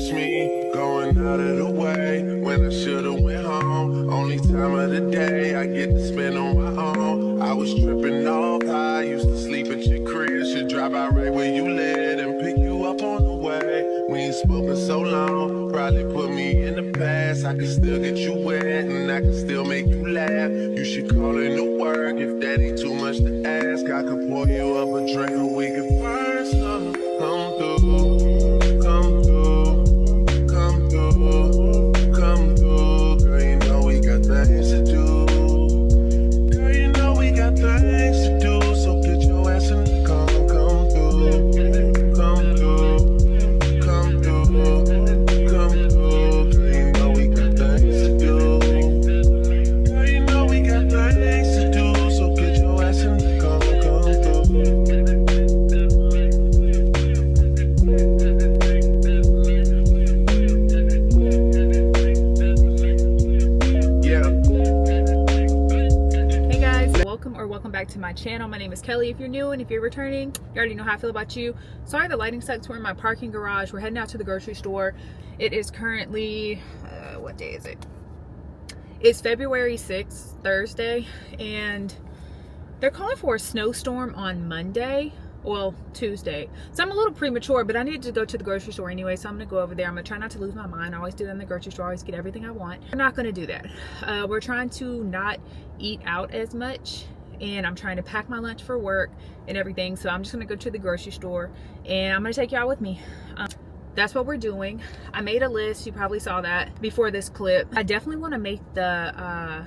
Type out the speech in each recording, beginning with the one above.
catch me going out of the way when I should've went home. Only time of the day I get to spend on my own. I was tripping off high, used to sleep at your crib. Should drive out right where you live and pick you up on the way. We ain't spoken so long, probably put me in the past. I can still get you wet and I can still make you laugh. You should call in to work if that ain't too much to ask. I could pour you up a drink and we could burn some. Come through, come through, come through, come through. Girl, you know we got things to do. Girl, you know we got things to do. So get your ass in the car, come through, come through, come through, come through. Girl, you know we got things to do. Girl, you know we got things to do. So get your ass in the car, come through. Welcome back to my channel. My name is Kelly. If you're new and if you're returning, you already know how I feel about you. Sorry the lighting sucks. We're in my parking garage. We're heading out to the grocery store. It is currently what day is it? It's February 6th, Thursday, and they're calling for a snowstorm on Monday. Well, Tuesday. So I'm a little premature, but I need to go to the grocery store anyway, so I'm gonna go over there. I'm gonna try not to lose my mind. I always do that in the grocery store. I always get everything I want. I'm not gonna do that. We're trying to not eat out as much, and I'm trying to pack my lunch for work and everything. So I'm just gonna go to the grocery store and I'm gonna take y'all with me. That's what we're doing. I made a list. You probably saw that before this clip. I definitely want to make the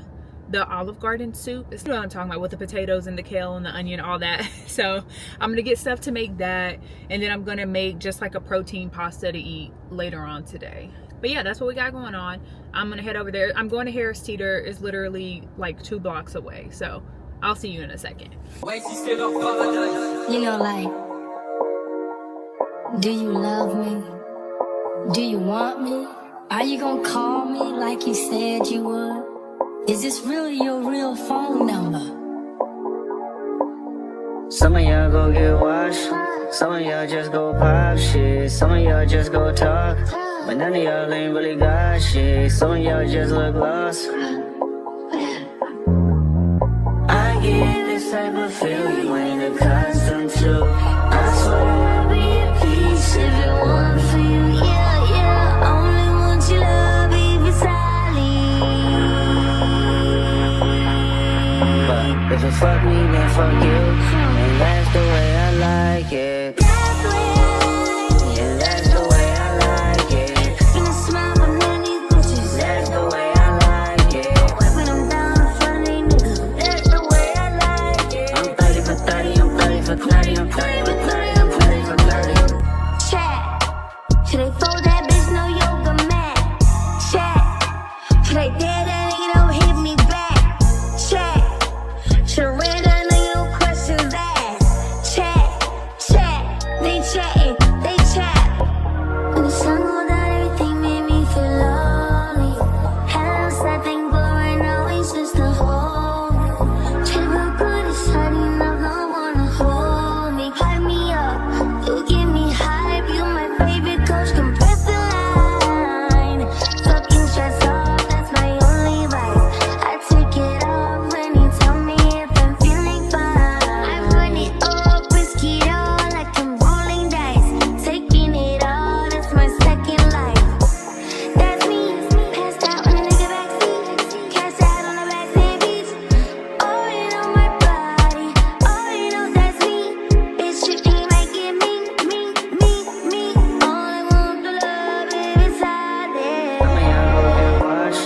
Olive Garden soup. This is what I'm talking about, with the potatoes and the kale and the onion, all that. So I'm gonna get stuff to make that, and then I'm gonna make just like a protein pasta to eat later on today. But yeah, that's what we got going on. I'm gonna head over there. I'm going to Harris Teeter. It's literally like 2 blocks away. So I'll see you in a second. You know, like, do you love me? Do you want me? Are you gonna call me like you said you would? Is this really your real phone number? Some of y'all go get washed, some of y'all just go pop shit, some of y'all just go talk, but none of y'all ain't really got shit. Some of y'all just look lost. I get this type of feel you ain't accustomed to. I swear I'll be at peace if it weren't for you. Yeah, yeah, only want your love if it's silent. But if you fuck me, then fuck you, and that's the way I like it. That's the way I like it. Yeah, that's the way I like it. Gonna smile for none of these bitches. That's the way I like it. Wiping them down in front of these niggas. That's the way I like it. I'm 30 for 30, I'm 30 for 30, I'm 30 for 30, I'm 30 for 30. Chat. Should they fold that bitch? No yoga mat. Chat. Should they dare that nigga? Don't hit me back. Chat. Should I ran that nigga? No questions asked. Chat. They chatting. They chat. When the sun go down, everything made me feel lonely. Had a sad thing, but right now it's just a hold me. Try to feel good, it's hard enough, no one to hold me. Hype me up, you give me hype. You my favorite coach, compress the line. Fucking stress off, that's my only vice. I take it off when you tell me if I'm feeling fine. I run it up, risk it all like I'm rolling dice. Taking it all, that's my second life. That's me, passed out on a nigga backseat. Cashed out on the backseat beach. Oh, you know my body, oh, you know that's me. Bitch, tripping like it me. All I want to love is inside there. Some of y'all go get washed,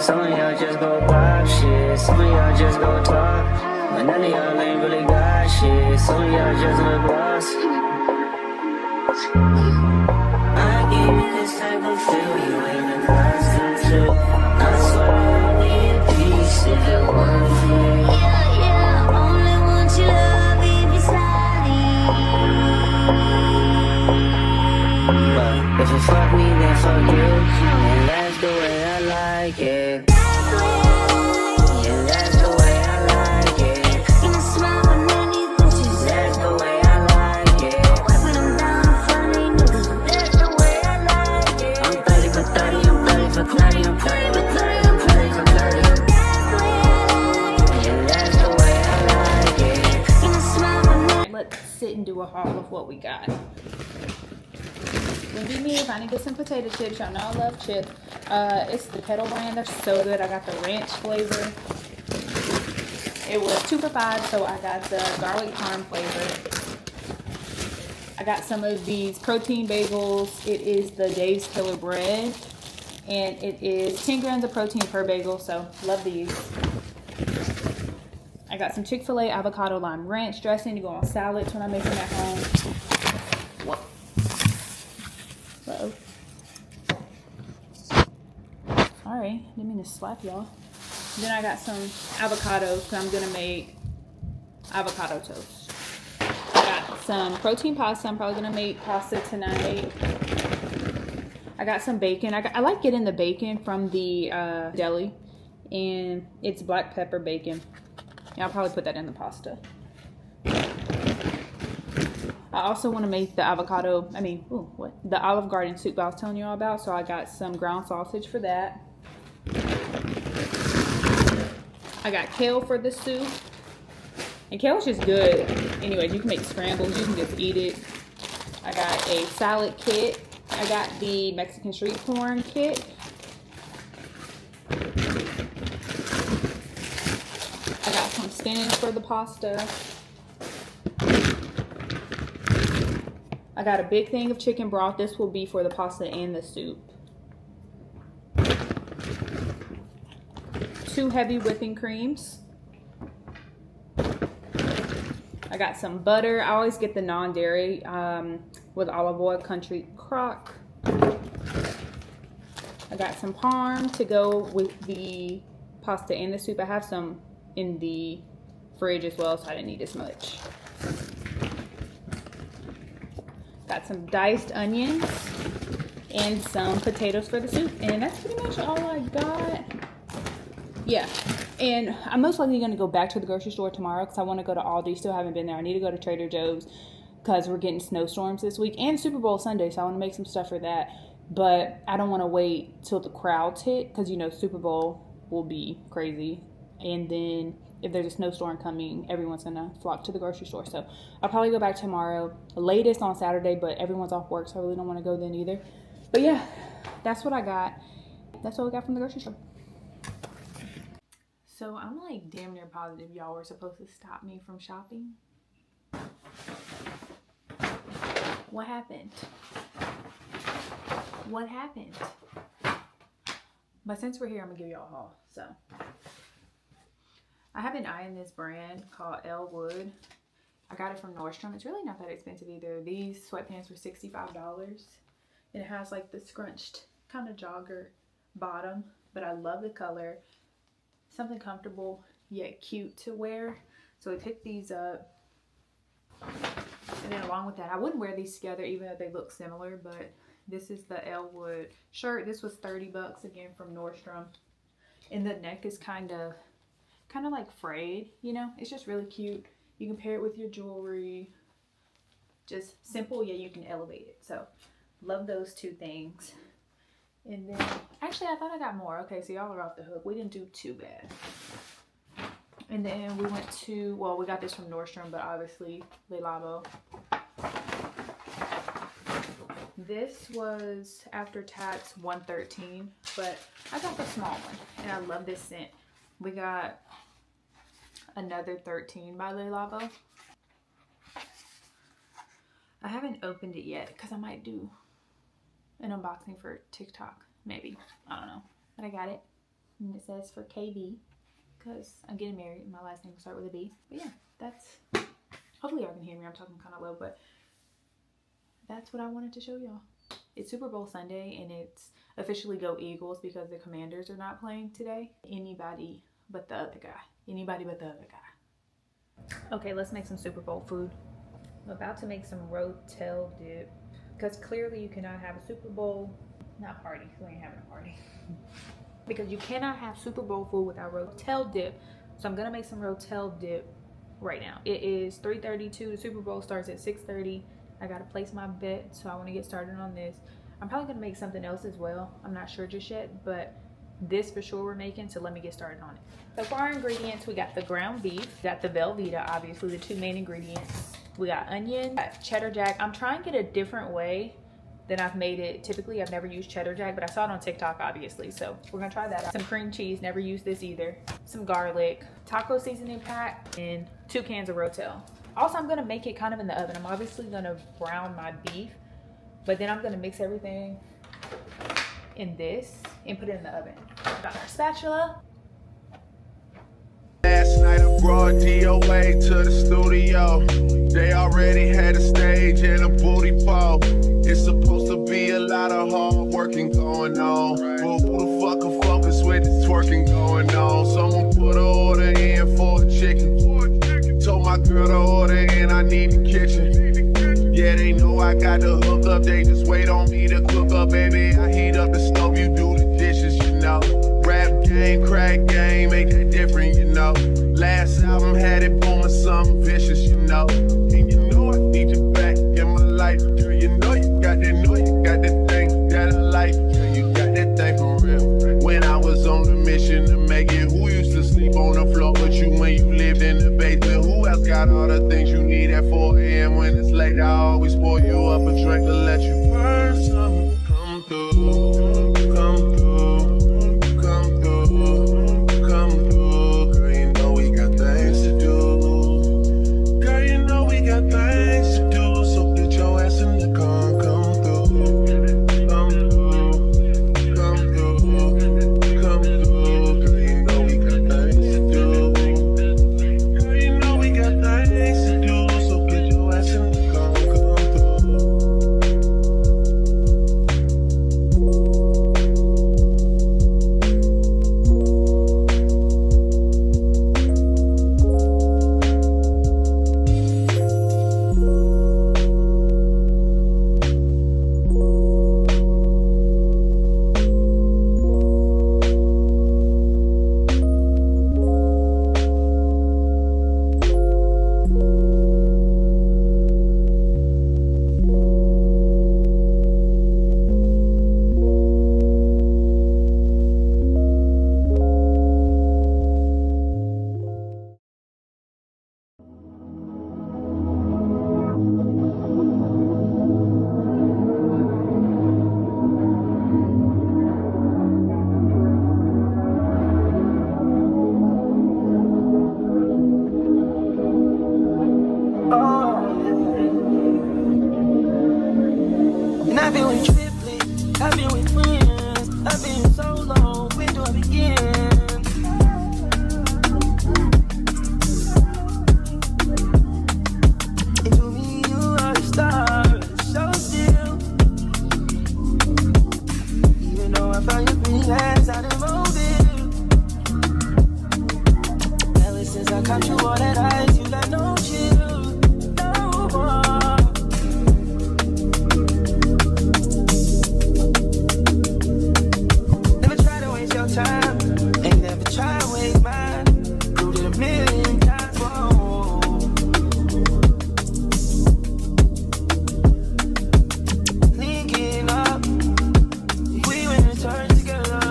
some of y'all just go pop shit, some of y'all just go talk, but none of y'all ain't really got shit. Some of y'all just look lost. I give you this type of feel you ain't accustomed to. I swear I'll be at peace if it weren't for you. Yeah, yeah, only want your love if it's silent. But if you fuck me, then fuck you, and that's the way I like it. That's the way I like it. Yeah, that's the way I like it. Gonna smile for none of these bitches. That's the way I like it. Wiping them down in front of these niggas. That's the way I like it. all of what we got. Wouldn't be me if I didn't get some potato chips. Y'all know I love chips. It's the Kettle brand. They're so good. I got the ranch flavor. It was 2 for $5, so I got the garlic parm flavor. I got some of these protein bagels. It is the Dave's Killer Bread, and it is 10 grams of protein per bagel, so love these. I got some Chick-fil-A avocado lime ranch dressing to go on salads when I make them at home. Whoa. Uh-oh. Sorry, didn't mean to slap y'all. Then I got some avocados, so I'm gonna make avocado toast. I got some protein pasta. I'm probably gonna make pasta tonight. I got some bacon. I like getting the bacon from the deli, and it's black pepper bacon. Yeah, I'll probably put that in the pasta. I also want to make the the Olive Garden soup I was telling you all about. So I got some ground sausage for that. I got kale for the soup. And kale's just good. Anyways, you can make scrambles. You can just eat it. I got a salad kit. I got the Mexican street corn kit. I got some spinach for the pasta. I got a big thing of chicken broth. This will be for the pasta and the soup. 2 heavy whipping creams. I got some butter. I always get the non-dairy with olive oil, country crock. I got some parm to go with the pasta and the soup. I have some in the fridge as well, so I didn't need as much. Got some diced onions and some potatoes for the soup. And that's pretty much all I got. Yeah, and I'm most likely going to go back to the grocery store tomorrow because I want to go to Aldi. Still haven't been there. I need to go to Trader Joe's because we're getting snowstorms this week and Super Bowl Sunday, so I want to make some stuff for that. But I don't want to wait till the crowds hit because, you know, Super Bowl will be crazy. And then if there's a snowstorm coming, everyone's going to flock to the grocery store. So I'll probably go back tomorrow, latest on Saturday, but everyone's off work, so I really don't want to go then either. But yeah, that's what I got. That's what we got from the grocery store. So I'm like damn near positive y'all were supposed to stop me from shopping. What happened? What happened? But since we're here, I'm gonna give y'all a haul. So I have been eyeing this brand called Elwood. I got it from Nordstrom. It's really not that expensive either. These sweatpants were $65. And it has like the scrunched kind of jogger bottom, but I love the color. Something comfortable yet cute to wear. So we picked these up. And then along with that, I wouldn't wear these together even though they look similar, but this is the Elwood shirt. This was $30 again from Nordstrom. And the neck is kind of like frayed, you know? It's just really cute. You can pair it with your jewelry. Just simple, yet you can elevate it. So love those 2 things. And then, actually, I thought I got more. Okay, so y'all are off the hook. We didn't do too bad. And then we went to, well, we got this from Nordstrom, but obviously, Le Labo. This was, after tax, $113, but I got the small one, and I love this scent. We got another 13 by Le Labo. I haven't opened it yet, because I might do an unboxing for TikTok, maybe. I don't know. But I got it. And it says for KB, because I'm getting married and my last name will start with a B. But yeah, that's, hopefully y'all can hear me. I'm talking kind of low, but that's what I wanted to show y'all. It's Super Bowl Sunday, and it's officially Go Eagles because the Commanders are not playing today. Anybody but the other guy. Anybody but the other guy. Okay, let's make some Super Bowl food. I'm about to make some rotel dip. Because clearly you cannot have a Super Bowl, not party, we ain't having a party. Because you cannot have Super Bowl food without rotel dip. So I'm gonna make some rotel dip right now. It is 3:32, the Super Bowl starts at 6:30. I gotta place my bet, so I wanna get started on this. I'm probably gonna make something else as well. I'm not sure just yet, but this for sure we're making, so let me get started on it. So for our ingredients, we got the ground beef, got the Velveeta, obviously the two main ingredients. We got onion, got cheddar jack. I'm trying to get a different way than I've made it. Typically, I've never used cheddar jack, but I saw it on TikTok, obviously, so we're gonna try that out. Some cream cheese, never used this either. Some garlic, taco seasoning pack, and 2 cans of Rotel. Also, I'm gonna make it kind of in the oven. I'm obviously gonna brown my beef, but then I'm gonna mix everything in this and put it in the oven. Got our spatula. Last night I brought DOA to the studio. They already had a stage and a booty pole. It's supposed to be a lot of hard working going on. Well, who the fuck can focus with this twerking going on? Someone put an order in for a chicken. Told my girl to order in, I need the kitchen. Yeah, they know I got the hook up, they just wait on me to cook up, baby. I heat up the stove, you do the dishes, you know. Rap game, crack game, make that different, you know. Last album had it booming, something vicious, you know. And you know I need you back in my life. Girl, you know you got that thing that I like. Girl, you got that thing for real. When I was on a mission to make it, who used to sleep on the floor with you when you lived in the basement? Who else got all the things you need at 4 a.m. when it's late? I always pour you up a drink to let you burn something. Come through, come through, come through, come through. Girl, you know we got things to do. Girl, you know we got things to do. So get your ass in the car, come through, come through, come through, come through. Girl, you know we got things to do. Girl, you know we got things to do. So get your ass in the car, come through. And I've been with triplets, I've been with friends, I've been so long, where do I begin? And to me, you are the star, so still. Even though I found your pretty ass out in Mobile. Ever since I caught you all that ice, you got no chill, no more. Time. Ain't never try to waste mine. Proved it a million times. Whoa. Linking up, if we were to turn together,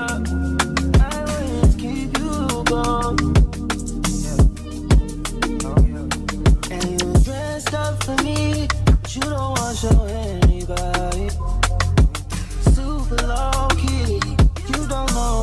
I always keep you going. Yeah. Oh, yeah. And you dressed up for me, but you don't want to show anybody. Super low key, you don't know.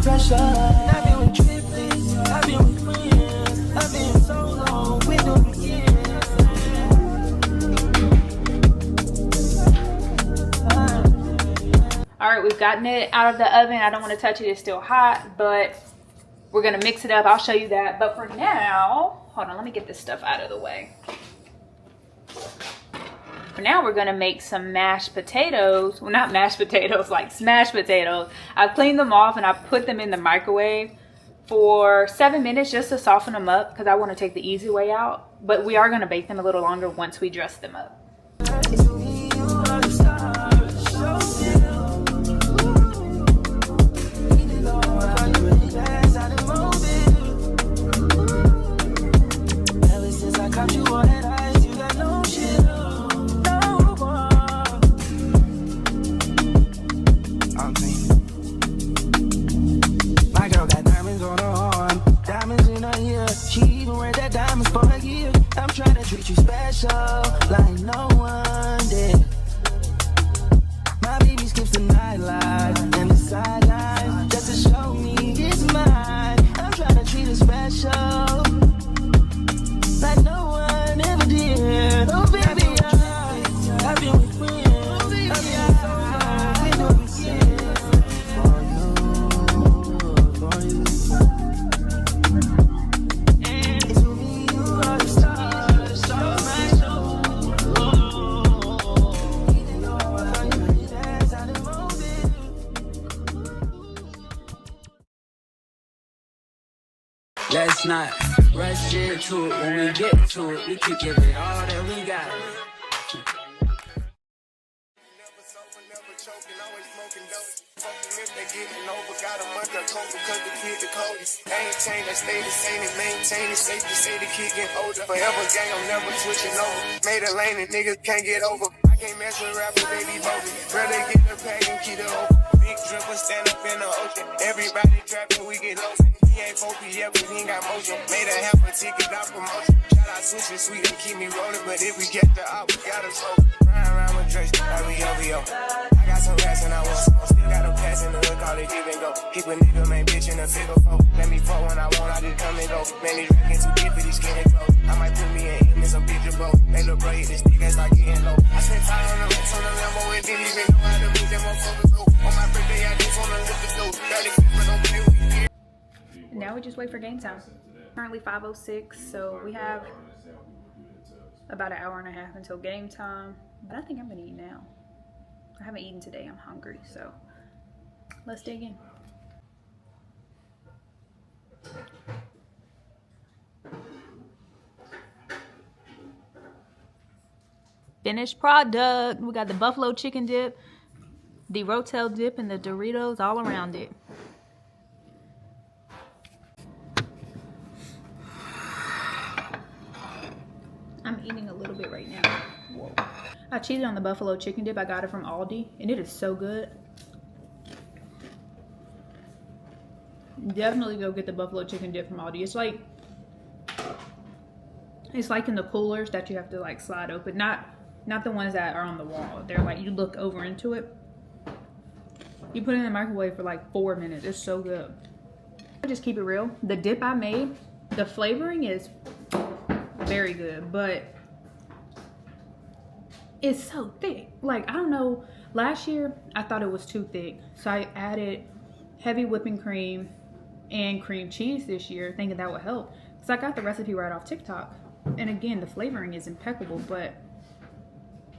Pressure. I've been with triplets, I've been with friends, I've been so long, we don't begin. Alright, we've gotten it out of the oven. I don't want to touch it, it's still hot, but we're gonna mix it up. I'll show you that. But for now, hold on, let me get this stuff out of the way. For now, we're gonna make some mashed potatoes. Well, not mashed potatoes, like smashed potatoes. I've cleaned them off and I put them in the microwave for 7 minutes just to soften them up because I want to take the easy way out. But we are going to bake them a little longer once we dress them up. Treat you special like no one did. My baby skips the nightlife and the sideline just to show me it's mine. I'm trying to treat her special like no one ever did. Oh baby, I've been with friends. Let's not rush into it. When we get to it, we can give it all that we got. Ain't changed, I stay the same and maintain it. Safe to say the kid get older. Forever gang, I'm never switching over. Made a lane and niggas can't get over. I can't mess with rappers, they be bogus. Brother get the pack and keep it open. Big dripper stand up in the ocean. Everybody trapping, we get lost. He ain't focused yet, but he ain't got motion. Made a half a ticket out promotion. Shout out switching sweet and keep me rolling. But if we get the out, we gotta slow. Ryan around with Drake, like we OVO. I got some rats and I want some. Still got a pass in the hood, call it give and go. Keep a nigga, man, bitch in a figure four. Let me fuck when I want, I just come and go. Man, these records too deep for these skinny clothes. I might put me in him in some picture boat. They look bro, hit this stick and start getting low. I spent time on the rest on the Lambo and didn't even know how to move them motherfuckers go. On my birthday, I just wanna lift the dough. Barely fit, but don't play with me. Now we just wait for game time. Currently 5:06, so we have about an hour and a half until game time. But I think I'm gonna eat now. I haven't eaten today, I'm hungry, so let's dig in. Finished product. We got the buffalo chicken dip, the Rotel dip, and the Doritos all around it. I'm eating a little bit right now. Whoa. I cheated on the buffalo chicken dip. I got it from Aldi, and it is so good. Definitely go get the buffalo chicken dip from Aldi. It's like in the coolers that you have to like slide open. Not the ones that are on the wall. They're like you look over into it. You put it in the microwave for like 4 minutes. It's so good. I just keep it real. The dip I made, the flavoring is very good, but it's so thick. Like, I don't know, last year I thought it was too thick, so I added heavy whipping cream and cream cheese this year, thinking that would help, because I got the recipe right off TikTok. And again, the flavoring is impeccable, but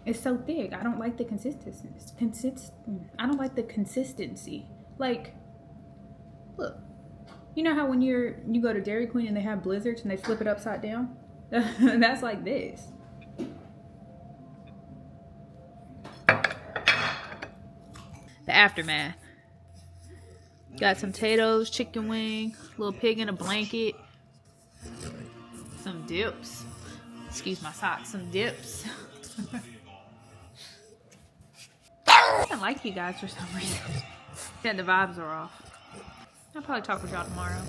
it's so thick. I don't like the consistency. I don't like the consistency. Like, look, you know how when you go to Dairy Queen and they have blizzards and they flip it upside down? That's like this. The aftermath. Got some potatoes, chicken wing, little pig in a blanket, some dips. Excuse my socks. Some dips. I don't like you guys for some reason. Yeah, the vibes are off. I'll probably talk with y'all tomorrow.